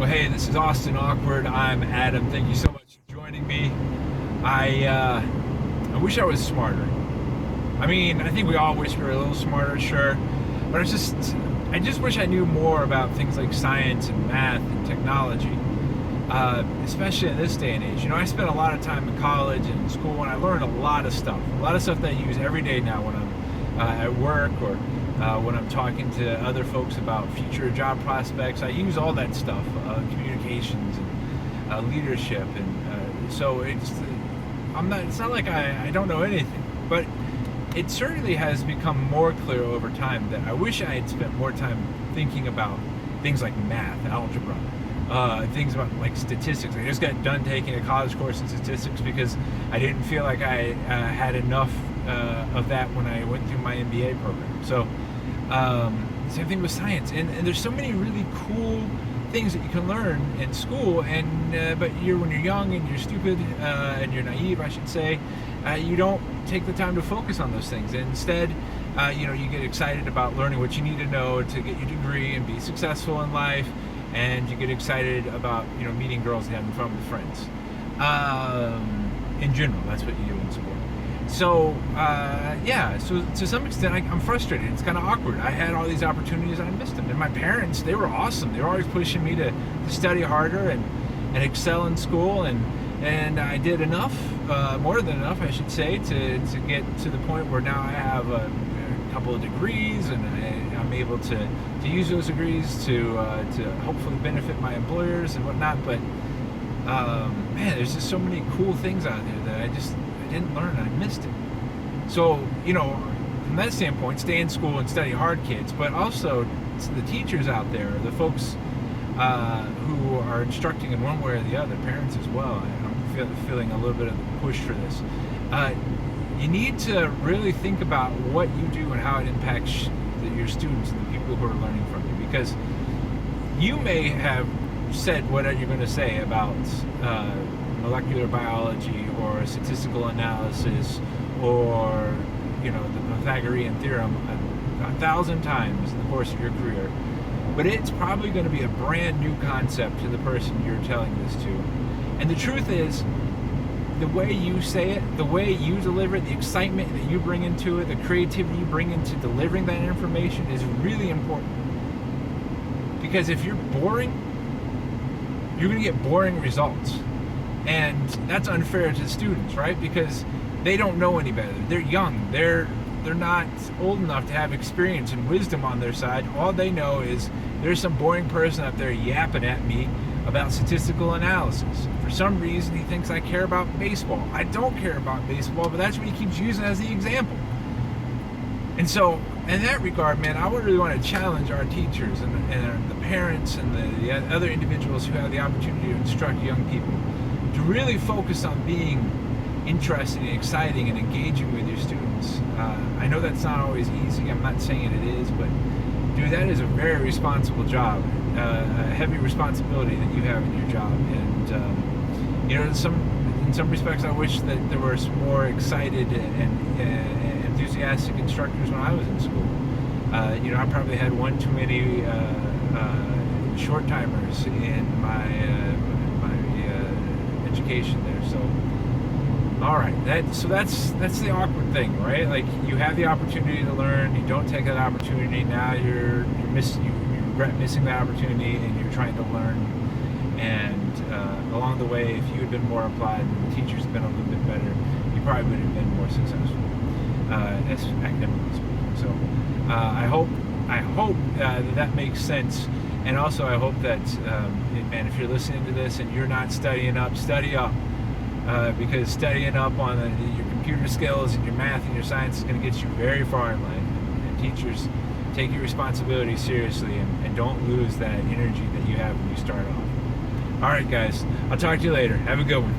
Well, hey, this is Austin Awkward. I'm Adam. Thank you so much for joining me. I wish I was smarter. I mean, I think we all wish we were a little smarter, sure, but I just wish I knew more about things like science and math and technology, especially in this day and age. You know, I spent a lot of time in college and in school, and I learned a lot of stuff that I use every day now when I'm at work or when I'm talking to other folks about future job prospects. I use all that stuff, communications and leadership, and so it's not like I don't know anything, but it certainly has become more clear over time that I wish I had spent more time thinking about things like math, algebra, things about like statistics. I just got done taking a college course in statistics because I didn't feel like I had enough of that when I went through my MBA program. So same thing with science, and there's so many really cool things that you can learn in school, and but when you're young and you're stupid and you're naive, I should say, you don't take the time to focus on those things. And instead, you get excited about learning what you need to know to get your degree and be successful in life, and you get excited about meeting girls and having fun with friends. In general, that's what you do in school. So so to some extent I'm frustrated. It's kind of awkward. I had all these opportunities and I missed them. And my parents, they were awesome. They were always pushing me to study harder and excel in school, and I did enough, more than enough I should say, to get to the point where now I have a couple of degrees, and I'm able to use those degrees to hopefully benefit my employers and whatnot. But man, there's just so many cool things out there that I didn't learn, and I missed it. So, from that standpoint, stay in school and study hard, kids, but also the teachers out there, the folks who are instructing in one way or the other, parents as well. I'm feeling a little bit of the push for this. You need to really think about what you do and how it impacts your students and the people who are learning from you, because you may have said what you're going to say about molecular biology or statistical analysis or the Pythagorean theorem 1,000 times in the course of your career, but it's probably going to be a brand new concept to the person you're telling this to. And the truth is, the way you say it, the way you deliver it, the excitement that you bring into it, the creativity you bring into delivering that information is really important. Because if you're boring, you're going to get boring results. And that's unfair to the students, right? Because they don't know any better. They're young. They're not old enough to have experience and wisdom on their side. All they know is there's some boring person up there yapping at me about statistical analysis. For some reason, he thinks I care about baseball. I don't care about baseball, but that's what he keeps using as the example. And so, in that regard, man, I really want to challenge our teachers and the parents and the other individuals who have the opportunity to instruct young people to really focus on being interesting and exciting and engaging with your students. I know that's not always easy. I'm not saying it is, but dude, that is a very responsible job, a heavy responsibility that you have in your job. And in some respects, I wish that there were some more excited and enthusiastic instructors when I was in school. I probably had one too many short timers in my education there. So, all right, that's the awkward thing, right? Like, you have the opportunity to learn, you don't take that opportunity. Now you regret missing that opportunity, and you're trying to learn. And along the way, if you had been more applied and the teachers had been a little bit better, you probably would have been more successful, as academically speaking. So I hope that makes sense. And also, I hope that, man, if you're listening to this and you're not studying up, study up. Because studying up on your computer skills and your math and your science is going to get you very far in life. And teachers, take your responsibility seriously, and don't lose that energy that you have when you start off. All right, guys, I'll talk to you later. Have a good one.